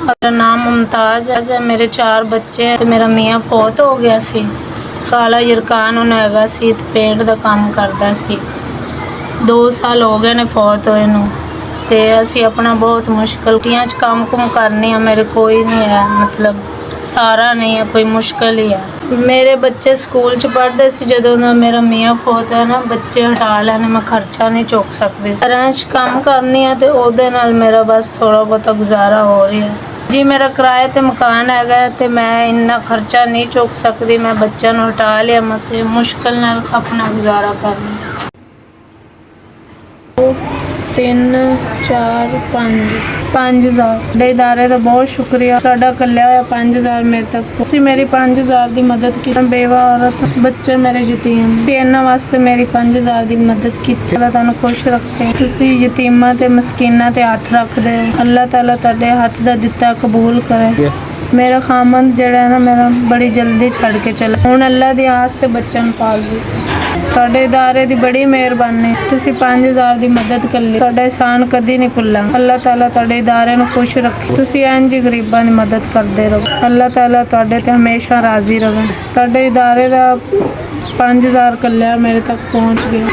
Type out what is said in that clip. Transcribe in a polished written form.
मेरा नाम मुमताज़ है। मेरे 4 ਬੱਚੇ हैं। मेरा मियाँ फौत हो गया सी। काला यरकान ਉਹਨੂੰ ਹੈਗਾ ਸੀ ਤੇ ਪੇਂਟ ਦਾ ਕੰਮ ਕਰਦਾ ਸੀ। 2 ਸਾਲ ਹੋ ਗਏ ਨੇ ਫੌਤ ਹੋਏ ਨੂੰ ਤੇ ਅਸੀਂ ਆਪਣਾ ਬਹੁਤ ਮੁਸ਼ਕਲ ਕੀਆਂ ਚ ਕੰਮ ਕਰਨੇ ਆ। ਮੇਰੇ ਕੋਈ ਨਹੀਂ ਹੈ, मतलब ਸਾਰਾ ਨਹੀਂ ਹੈ, ਕੋਈ ਮੁਸ਼ਕਲ ਹੀ ਹੈ। ਮੇਰੇ ਬੱਚੇ ਸਕੂਲ ਚ ਪੜ੍ਹਦੇ ਸੀ ਜਦੋਂ ਦਾ ਮੇਰਾ ਮੀਆਂ ਫੌਤ ਹੈ ਨਾ, ਬੱਚੇ ਹਟਾ ਲੈਣੇ, ਮੈਂ ਖਰਚਾ ਨਹੀਂ ਚੁੱਕ ਸਕਦੀ। ਘਰਾਂ 'ਚ ਕੰਮ ਕਰਨੀ ਆ ਤੇ ਉਹਦੇ ਨਾਲ ਮੇਰਾ ਬਸ ਥੋੜਾ ਬਹੁਤਾ ਗੁਜ਼ਾਰਾ ਹੋ ਰਿਹਾ ਜੀ। ਮੇਰਾ ਕਿਰਾਏ ਤੇ ਮਕਾਨ ਹੈਗਾ ਤੇ ਮੈਂ ਇੰਨਾ ਖਰਚਾ ਨਹੀਂ ਚੁੱਕ ਸਕਦੀ। ਮੈਂ ਬੱਚਿਆਂ ਨੂੰ ਹਟਾ ਲਿਆ, ਮਸੇ ਮੁਸ਼ਕਲ ਨਾਲ ਆਪਣਾ ਗੁਜ਼ਾਰਾ ਕਰਨੀ। 3 4 5,000 ਦੇ ਇਦਾਰੇ ਦਾ ਬਹੁਤ ਸ਼ੁਕਰੀਆ। ਤੁਹਾਡਾ ਕੱਲਿਆ ਹੋਇਆ 5,000 ਮੇਰੇ ਤੱਕ ਤੁਸੀਂ ਮੇਰੀ 5,000 ਦੀ ਮਦਦ ਕੀਤੀ। ਬੇਵਾ ਔਰਤ, ਬੱਚੇ ਮੇਰੇ ਯਤੀਮ ਤੇ ਇਹਨਾਂ ਵਾਸਤੇ ਮੇਰੀ 5,000 ਦੀ ਮਦਦ ਕੀਤੀ। ਅੱਲਾਹ ਤੁਹਾਨੂੰ ਖੁਸ਼ ਰੱਖੇ। ਤੁਸੀਂ ਯਤੀਮਾਂ ਤੇ ਮਸਕੀਨਾਂ ਤੇ ਹੱਥ ਰੱਖਦੇ ਹੋ। ਅੱਲਾਹ ਤਾਲਾ ਤੁਹਾਡੇ ਹੱਥ ਦਾ ਦਿੱਤਾ ਕਬੂਲ ਕਰੇ। ਮੇਰਾ ਖਾਮਨ ਜਿਹੜਾ ਹੈ ਨਾ, ਮੇਰਾ ਬੜੀ ਜਲਦੀ ਛੱਡ ਕੇ ਚਲਾ। ਹੁਣ ਅੱਲਾਹ ਦੀ ਆਸ ਤੇ ਬੱਚਿਆਂ ਨੂੰ ਪਾਲ ਦੀ। ਤੁਹਾਡੇ ਇਦਾਰੇ ਦੀ ਬੜੀ ਮਿਹਰਬਾਨੀ। ਤੁਸੀਂ 5,000 ਦੀ ਮਦਦ ਕਰ ਲਈ। ਤੁਹਾਡਾ ਇਹਸਾਨ ਕਦੀ ਨਹੀਂ ਭੁੱਲਾਂਗੇ। ਅੱਲਾਹ ਤਾਲਾ ਤੁਹਾਡੇ ਇਦਾਰੇ ਨੂੰ ਖੁਸ਼ ਰੱਖੇ। ਤੁਸੀਂ ਇੰਝ ਹੀ ਗਰੀਬਾਂ ਦੀ ਮਦਦ ਕਰਦੇ ਰਹੋ। ਅੱਲਾਹ ਤਾਲਾ ਤੁਹਾਡੇ ਤੇ ਹਮੇਸ਼ਾ ਰਾਜ਼ੀ ਰਹੇ। ਤੁਹਾਡੇ ਇਦਾਰੇ ਦਾ 5,000 ਕੱਲਿਆ ਮੇਰੇ ਤੱਕ ਪਹੁੰਚ ਗਿਆ।